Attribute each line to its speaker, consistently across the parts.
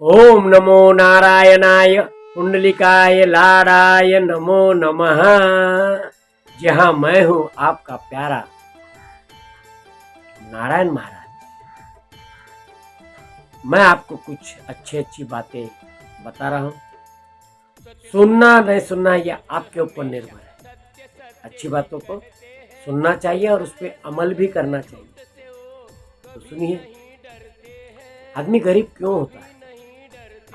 Speaker 1: ओम नमो नारायणाय कुंडलिकाय लाडाय नमो नमः। जहां मैं हूं आपका प्यारा नारायण महाराज। मैं आपको कुछ अच्छी बातें बता रहा हूं। सुनना नहीं सुनना यह आपके ऊपर निर्भर है। अच्छी बातों को सुनना चाहिए और उस पर अमल भी करना चाहिए। तो सुनिए, आदमी गरीब क्यों होता है?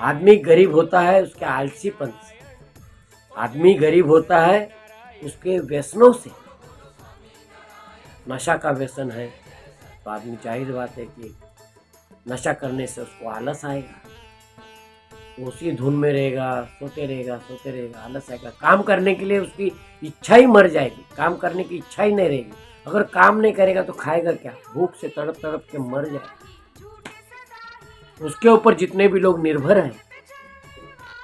Speaker 1: आदमी गरीब होता है उसके आलसीपन से। आदमी गरीब होता है उसके व्यसनों से। नशा का व्यसन है तो आदमी, जाहिर बात है कि नशा करने से उसको आलस आएगा। वो उसी धुन में रहेगा, सोते रहेगा, आलस आएगा। काम करने के लिए उसकी इच्छा ही मर जाएगी। काम करने की इच्छा ही नहीं रहेगी। अगर काम नहीं करेगा तो खाएगा क्या? भूख से तड़प तड़प के मर जाएगा। उसके ऊपर जितने भी लोग निर्भर हैं,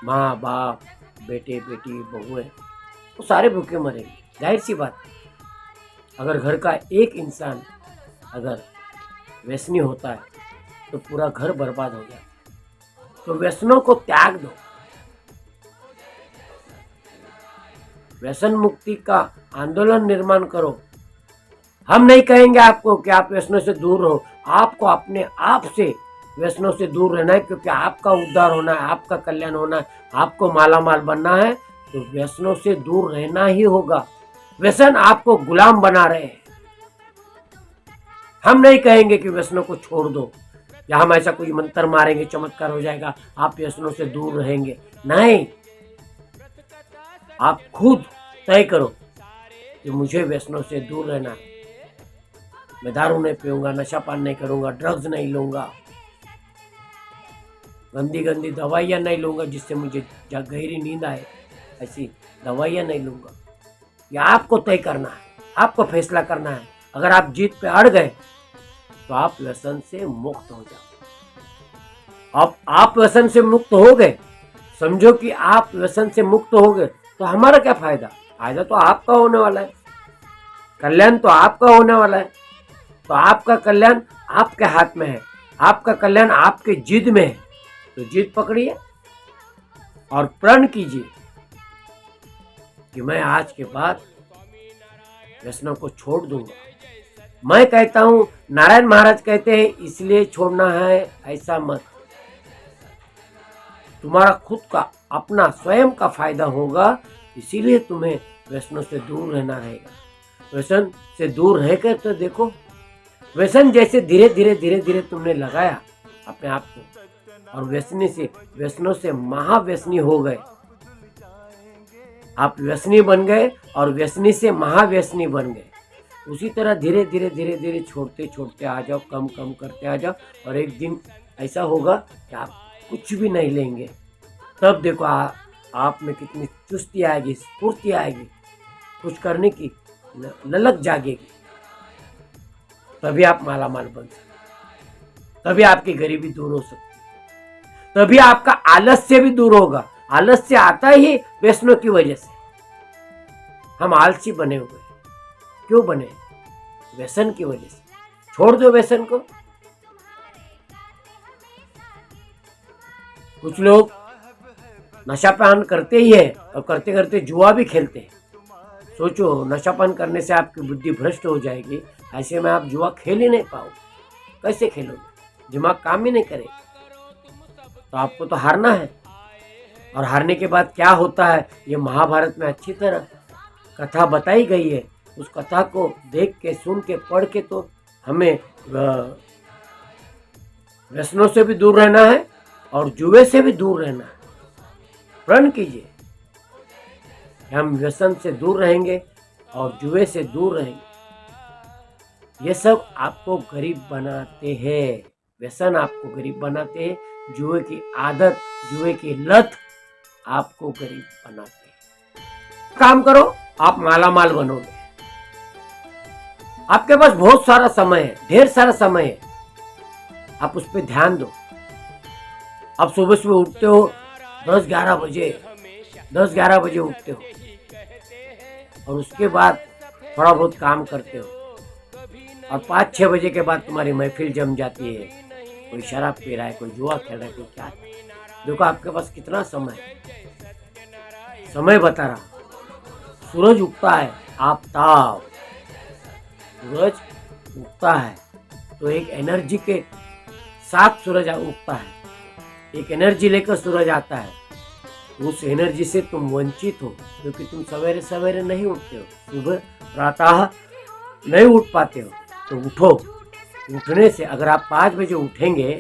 Speaker 1: माँ बाप, बेटे बेटी, बहुएं, वो सारे भूखे मरेंगे। जाहिर सी बात है। अगर घर का एक इंसान अगर व्यसनी होता है तो पूरा घर बर्बाद हो जाता है। तो व्यसनों को त्याग दो। व्यसन मुक्ति का आंदोलन निर्माण करो। हम नहीं कहेंगे आपको कि आप व्यसनों से दूर रहो। आपको अपने आप से व्यसनों से दूर रहना है, क्योंकि आपका उद्धार होना है, आपका कल्याण होना है, आपको मालामाल बनना है। तो व्यसनों से दूर रहना ही होगा। व्यसन आपको गुलाम बना रहे हैं। हम नहीं कहेंगे कि व्यसनों को छोड़ दो, या हम ऐसा कोई मंत्र मारेंगे चमत्कार हो जाएगा आप व्यसनों से दूर रहेंगे। नहीं, आप खुद तय करो कि मुझे व्यसनों से दूर रहना है। मैं दारू नहीं पीऊंगा, नशा पान नहीं करूंगा, ड्रग्स नहीं लूंगा, गंदी गंदी दवाइयाँ नहीं लूंगा जिससे मुझे गहरी नींद आए, ऐसी दवाइयाँ नहीं लूंगा। ये आपको तय करना है, आपको फैसला करना है। अगर आप जीत पे अड़ गए तो आप व्यसन से मुक्त हो जाओ। अब आप व्यसन से मुक्त हो गए, समझो कि आप व्यसन से मुक्त हो गए, तो हमारा क्या फायदा? फायदा तो आपका होने वाला है, कल्याण तो आपका होने वाला है। तो आपका कल्याण आपके हाथ में है, आपका कल्याण आपके जिद में है। तो जिद पकड़िए और प्रण कीजिए कि मैं आज के बाद व्यसनों को छोड़ दूंगा। मैं कहता हूं, नारायण महाराज कहते हैं, इसलिए छोड़ना है ऐसा मत। तुम्हारा खुद का अपना स्वयं का फायदा होगा, इसीलिए तुम्हें व्यसनों से दूर रहना रहेगा। व्यसन से दूर रहकर तो देखो, व्यसन जैसे धीरे धीरे तुमने लगाया अपने आप को, और व्यसनों से महाव्यसनी हो गए। आप व्यसनी बन गए और व्यसनी से महाव्यसनी बन गए। उसी तरह धीरे धीरे छोड़ते आ जाओ, कम करते आ जाओ, और एक दिन ऐसा होगा कि आप कुछ भी नहीं लेंगे। तब देखो आप में कितनी चुस्ती आएगी, स्फूर्ति आएगी, कुछ करने की ललक जागेगी। तभी आप मालामाल बन सकते, तभी आपकी गरीबी दूर हो सकती, तभी आपका आलस्य भी दूर होगा। आलस्य आता ही व्यसनों की वजह से। हम आलसी बने हुए, क्यों बने? व्यसन की वजह से। छोड़ दो व्यसन को। कुछ लोग नशापान करते ही है और करते करते जुआ भी खेलते हैं। सोचो, नशापान करने से आपकी बुद्धि भ्रष्ट हो जाएगी। ऐसे में आप जुआ खेल ही नहीं पाओगे। कैसे खेलोगे? दिमाग काम ही नहीं करेगा। तो आपको तो हारना है। और हारने के बाद क्या होता है, ये महाभारत में अच्छी तरह कथा बताई गई है। उस कथा को देख के, सुन के, पढ़ के तो हमें व्यसनों से भी दूर रहना है और जुए से भी दूर रहना है। प्रण कीजिए कि हम व्यसन से दूर रहेंगे और जुए से दूर रहेंगे। ये सब आपको गरीब बनाते हैं। व्यसन आपको गरीब बनाते हैं। जुए की आदत, जुए की लत आपको गरीब बनाते हैं। काम करो, आप मालामाल बनोगे। आपके पास बहुत सारा समय है, ढेर सारा समय है। आप उस पर ध्यान दो। आप सुबह उठते हो 10-11 बजे उठते हो, और उसके बाद थोड़ा बहुत काम करते हो, और 5-6 बजे के बाद तुम्हारी महफिल जम जाती है। कोई शराब पी रहा है, कोई जुआ खेल रहा है, कोई क्या। देखो आपके पास कितना समय है, समय बता रहा। सूरज उगता है, आफताब, सूरज उगता है तो एक एनर्जी के साथ सूरज उगता है, एक एनर्जी लेकर सूरज आता है। उस एनर्जी से तुम वंचित हो, क्योंकि तुम सवेरे सवेरे नहीं उठते हो, सुबह प्रातः नहीं उठ पाते हो। तो उठो। उठने से अगर आप 5 बजे उठेंगे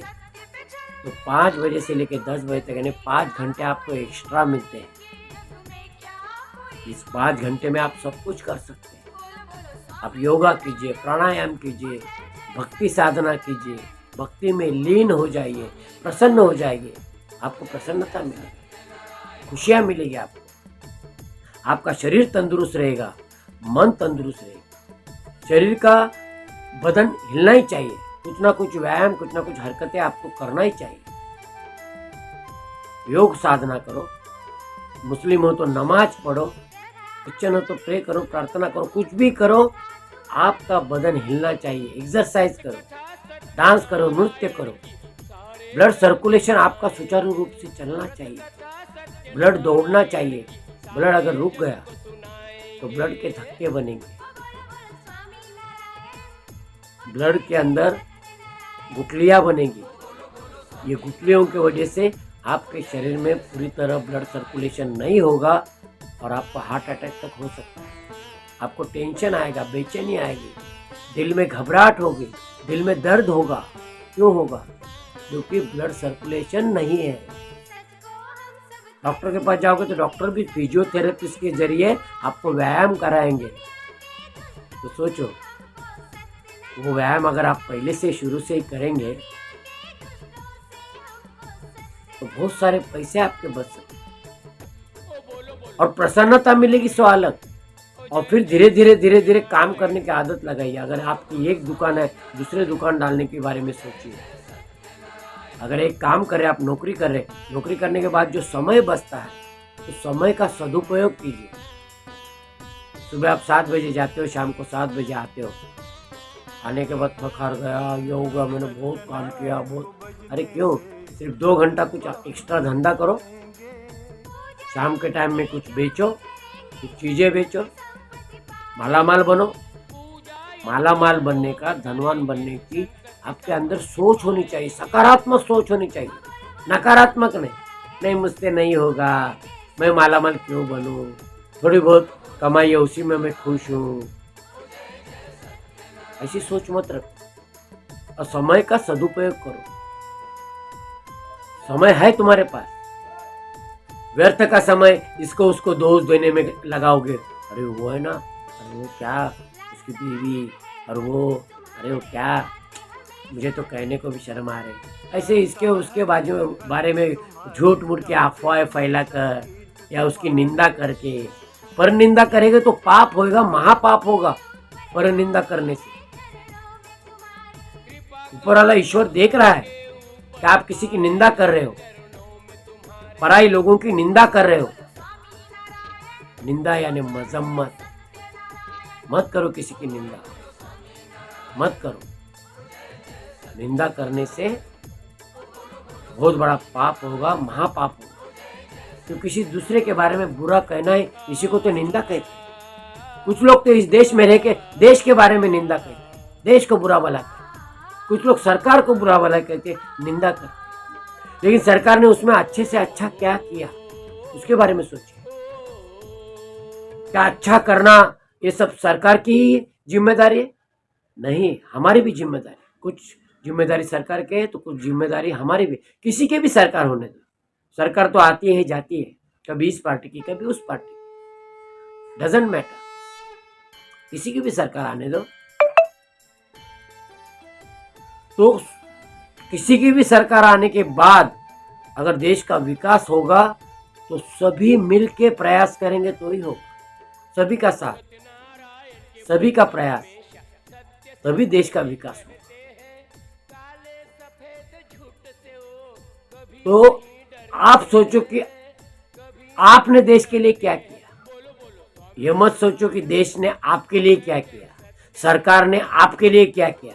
Speaker 1: तो 5 बजे से लेकर 10 बजे तक यानी 5 घंटे आपको एक्स्ट्रा मिलते हैं। इस 5 घंटे में आप सब कुछ कर सकते हैं। आप योगा कीजिए, प्राणायाम कीजिए, भक्ति साधना कीजिए, भक्ति में लीन हो जाइए, प्रसन्न हो जाइए। आपको प्रसन्नता मिलेगी, खुशियाँ मिलेगी आपको। आपका शरीर तंदुरुस्त रहेगा, मन तंदुरुस्त रहेगा। शरीर का बदन हिलना ही चाहिए, कुछ ना कुछ व्यायाम, कुछ ना कुछ हरकतें आपको करना ही चाहिए। योग साधना करो, मुस्लिम हो तो नमाज पढ़ो, क्रिश्चियन हो तो प्रे करो, प्रार्थना करो, कुछ भी करो, आपका बदन हिलना चाहिए। एक्सरसाइज करो, डांस करो, नृत्य करो। ब्लड सर्कुलेशन आपका सुचारू रूप से चलना चाहिए, ब्लड दौड़ना चाहिए। ब्लड अगर रुक गया तो ब्लड के धक्के बनेंगे, ब्लड के अंदर गुठलियां बनेगी। ये गुठलियों की वजह से आपके शरीर में पूरी तरह ब्लड सर्कुलेशन नहीं होगा और आपको हार्ट अटैक तक हो सकता है। आपको टेंशन आएगा, बेचैनी आएगी, दिल में घबराहट होगी, दिल में दर्द होगा। क्यों होगा? क्योंकि ब्लड सर्कुलेशन नहीं है। डॉक्टर के पास जाओगे तो डॉक्टर भी फिजियोथेरेपिस्ट के जरिए आपको व्यायाम कराएंगे। तो सोचो, वो व्यायाम अगर आप पहले से शुरू से ही करेंगे तो बहुत सारे पैसे आपके बच सकते और प्रसन्नता मिलेगी, सो अलग। और फिर धीरे धीरे काम करने की आदत लगाइए। अगर आपकी एक दुकान है, दूसरे दुकान डालने के बारे में सोचिए। अगर एक काम कर रहे, आप नौकरी कर रहे, नौकरी करने के बाद जो समय बचता है तो समय का सदुपयोग कीजिए। सुबह आप 7 बजे जाते हो, शाम को 7 बजे आते हो। आने के बाद थक हार गया, ये होगा, मैंने बहुत काम किया, बहुत। अरे क्यों? सिर्फ 2 घंटा कुछ एक्स्ट्रा धंधा करो, शाम के टाइम में कुछ बेचो, कुछ चीज़ें बेचो, मालामाल बनो। मालामाल बनने का, धनवान बनने की आपके अंदर सोच होनी चाहिए, सकारात्मक सोच होनी चाहिए, नकारात्मक नहीं। नहीं, मुझसे नहीं होगा, मैं मालामाल क्यों बनूं, थोड़ी बहुत कमाई है उसी में मैं खुश हूँ। ऐसी सोच मत रखो और समय का सदुपयोग करो। समय है तुम्हारे पास, व्यर्थ का समय इसको उसको दोष देने में लगाओगे। अरे वो है ना, अरे वो क्या, उसकी बीवी, और वो, अरे वो क्या, मुझे तो कहने को भी शर्म आ रही। ऐसे इसके उसके बारे में झूठ मूठ के अफवाहें फैला कर या उसकी निंदा करके, पर निंदा करेंगे तो पाप होगा, महापाप होगा पर निंदा करने से। ऊपर वाला ईश्वर देख रहा है कि आप किसी की निंदा कर रहे हो, पराई लोगों की निंदा कर रहे हो। निंदा यानी मजम्मत। मत करो किसी की निंदा, मत करो। निंदा करने से बहुत बड़ा पाप होगा, महापाप होगा। तो किसी दूसरे के बारे में बुरा कहना है, इसी को तो निंदा कहते हैं। कुछ लोग तो इस देश में रह के देश के बारे में निंदा कहते हैं, देश को बुरा भला कहते। कुछ लोग सरकार को बुरा भला कहते, निंदा करते। लेकिन सरकार ने उसमें अच्छे से अच्छा क्या किया, उसके बारे में सोचिए। क्या अच्छा करना ये सब सरकार की जिम्मेदारी है? नहीं, हमारी भी जिम्मेदारी। कुछ जिम्मेदारी सरकार के है तो कुछ जिम्मेदारी हमारी भी, किसी के भी सरकार होने दो। सरकार तो आती है जाती है, कभी इस पार्टी की कभी उस पार्टी की, डजंट मैटर। किसी की भी सरकार आने दो। तो किसी की भी सरकार आने के बाद अगर देश का विकास होगा तो सभी मिल के प्रयास करेंगे तो ही होगा। सभी का साथ, सभी का प्रयास, तभी देश का विकास होगा। तो आप सोचो कि आपने देश के लिए क्या किया। ये मत सोचो कि देश ने आपके लिए क्या किया, सरकार ने आपके लिए क्या किया।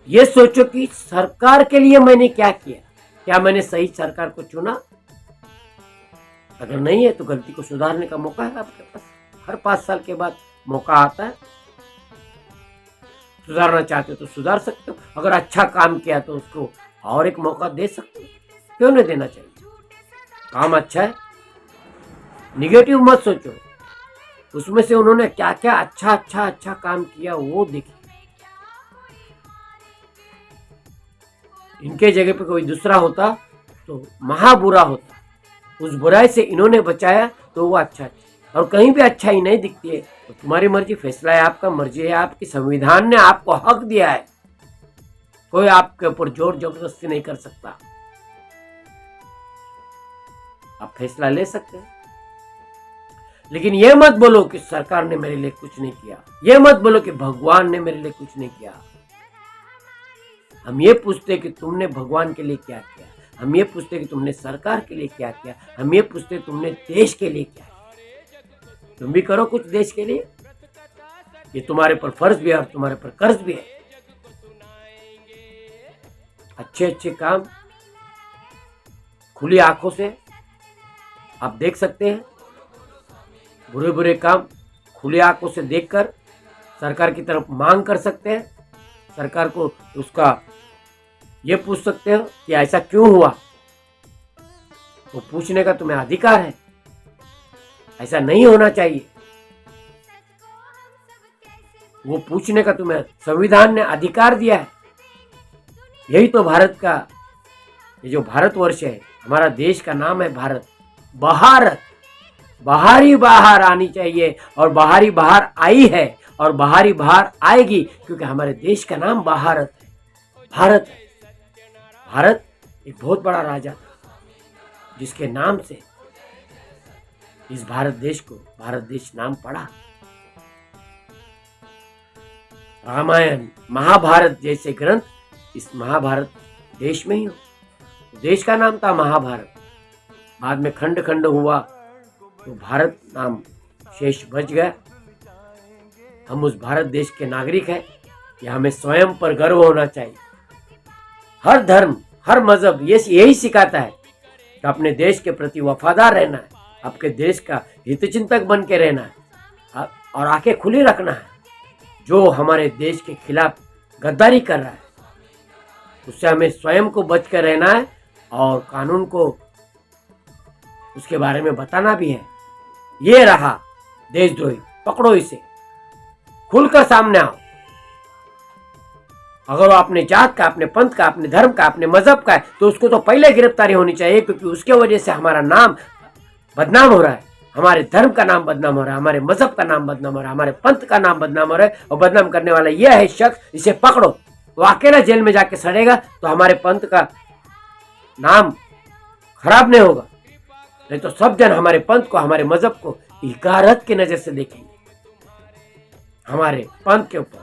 Speaker 1: ये सोचो कि सरकार के लिए मैंने क्या किया, क्या मैंने सही सरकार को चुना? अगर नहीं है तो गलती को सुधारने का मौका है आपके पास। हर 5 साल के बाद मौका आता है। सुधारना चाहते हो तो सुधार सकते हो, अगर अच्छा काम किया तो उसको और एक मौका दे सकते हो, क्यों नहीं देना चाहिए? काम अच्छा है, निगेटिव मत सोचो। उसमें से उन्होंने क्या क्या अच्छा काम किया वो देखिए। इनके जगह पे कोई दूसरा होता तो महा बुरा होता। उस बुराई से इन्होंने बचाया तो वो अच्छा है। और कहीं भी अच्छा ही नहीं दिखती है तो तुम्हारी मर्जी, फैसला है आपका, मर्जी है आपकी। संविधान ने आपको हक दिया है, कोई आपके ऊपर जोर जबरदस्ती नहीं कर सकता। आप फैसला ले सकते हैं, लेकिन ये मत बोलो कि सरकार ने मेरे लिए कुछ नहीं किया। ये मत बोलो कि भगवान ने मेरे लिए कुछ नहीं किया। हम ये पूछते कि तुमने भगवान के लिए क्या किया, हम ये पूछते कि तुमने सरकार के लिए क्या किया, हम ये पूछते तुमने देश के लिए क्या किया। तुम भी करो कुछ देश के लिए, ये तुम्हारे पर फर्ज भी है और तुम्हारे पर कर्ज भी है। अच्छे काम खुली आंखों से आप देख सकते हैं, बुरे काम खुली आंखों से देखकर सरकार की तरफ मांग कर सकते हैं। सरकार को उसका ये पूछ सकते हो कि ऐसा क्यों हुआ, वो पूछने का तुम्हें अधिकार है। ऐसा नहीं होना चाहिए, वो पूछने का तुम्हें संविधान ने अधिकार दिया है। यही तो भारत का, ये जो भारतवर्ष है, हमारा देश का नाम है भारत। भारत बाहरी बाहर आनी चाहिए और बाहरी बाहर आई है और बाहरी बाहर आएगी, क्योंकि हमारे देश का नाम भारत है। भारत है, भारत एक बहुत बड़ा राजा था जिसके नाम से इस भारत देश को भारत देश नाम पड़ा। रामायण महाभारत जैसे ग्रंथ इस महाभारत देश में ही हो। देश का नाम था महाभारत, बाद में खंड खंड हुआ तो भारत नाम शेष बच गया। हम उस भारत देश के नागरिक हैं, यह हमें स्वयं पर गर्व होना चाहिए। हर धर्म हर मजहब यही सिखाता है कि अपने देश के प्रति वफादार रहना है, आपके देश का हितचिंतक बन के रहना है और आंखें खुली रखना है। जो हमारे देश के खिलाफ गद्दारी कर रहा है उससे हमें स्वयं को बच कर रहना है और कानून को उसके बारे में बताना भी है। ये रहा देशद्रोही, पकड़ो इसे, खुलकर सामने आओ। अगर वो अपने जात का, अपने पंथ का, अपने धर्म का, अपने मजहब का है तो उसको तो पहले गिरफ्तारी होनी चाहिए, क्योंकि उसके वजह से हमारा नाम बदनाम हो रहा है, हमारे धर्म का नाम बदनाम हो रहा है, हमारे मजहब का नाम बदनाम हो रहा है, हमारे पंथ का नाम बदनाम हो रहा है। और बदनाम करने वाला यह है शख्स, इसे पकड़ो। वो अकेला जेल में जाके सड़ेगा तो हमारे पंथ का नाम खराब नहीं होगा, नहीं तो सब जन हमारे पंथ को, हमारे मजहब को इकारत की नजर से देखेंगे। हमारे पंथ के ऊपर,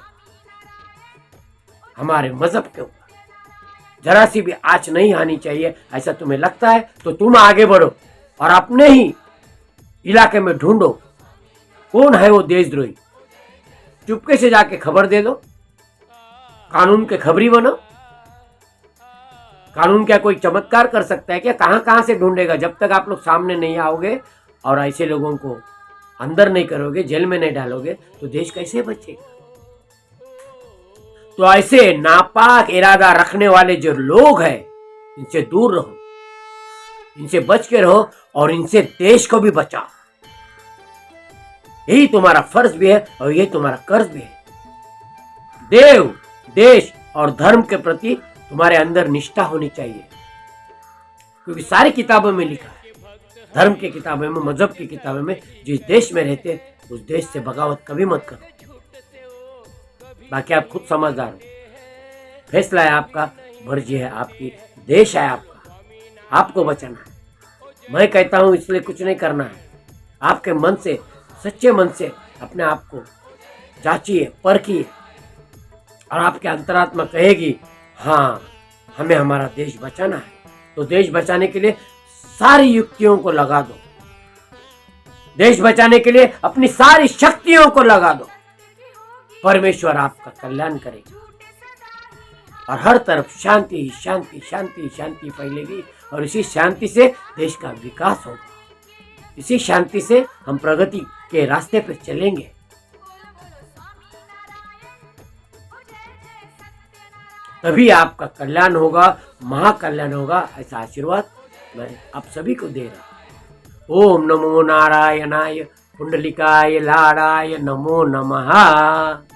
Speaker 1: हमारे मजहब के ऊपर जरा सी भी आंच नहीं आनी चाहिए। ऐसा तुम्हें लगता है तो तुम आगे बढ़ो और अपने ही इलाके में ढूंढो कौन है वो देशद्रोही, चुपके से जाके खबर दे दो, कानून के खबरी बनो। कानून क्या कोई चमत्कार कर सकता है क्या? कहां से ढूंढेगा? जब तक आप लोग सामने नहीं आओगे और ऐसे लोगों को अंदर नहीं करोगे, जेल में नहीं डालोगे तो देश कैसे बचेगा? तो ऐसे नापाक इरादा रखने वाले जो लोग हैं इनसे दूर रहो, इनसे बच के रहो और इनसे देश को भी बचाओ। यही तुम्हारा फर्ज भी है और यही तुम्हारा कर्ज भी है। देव, देश और धर्म के प्रति तुम्हारे अंदर निष्ठा होनी चाहिए, क्योंकि सारी किताबों में लिखा है, धर्म की किताबों में, मजहब की किताबों में, जिस देश में रहते उस देश से बगावत कभी मत करो। बाकी आप खुद समझदार हो, फैसला है आपका, मर्जी है आपकी, देश है आपका, आपको बचाना है। मैं कहता हूं इसलिए कुछ नहीं करना है, आपके मन से, सच्चे मन से अपने आप को जांचिए, परखिए और आपके अंतरात्मा कहेगी हाँ हमें हमारा देश बचाना है। तो देश बचाने के लिए सारी युक्तियों को लगा दो, देश बचाने के लिए अपनी सारी शक्तियों को लगा दो। परमेश्वर आपका कल्याण करेगा। और हर तरफ शांति ही शांति, शांति शांति फैलेगी और इसी शांति से देश का विकास होगा। इसी शांति से हम प्रगति के रास्ते पर चलेंगे। तभी आपका कल्याण होगा, महाकल्याण होगा। ऐसा आशीर्वाद मैं आप सभी को दे रहा हूं। ओम नमो नारायणाय, पुंडलिकाय लाडाय नमो नमः।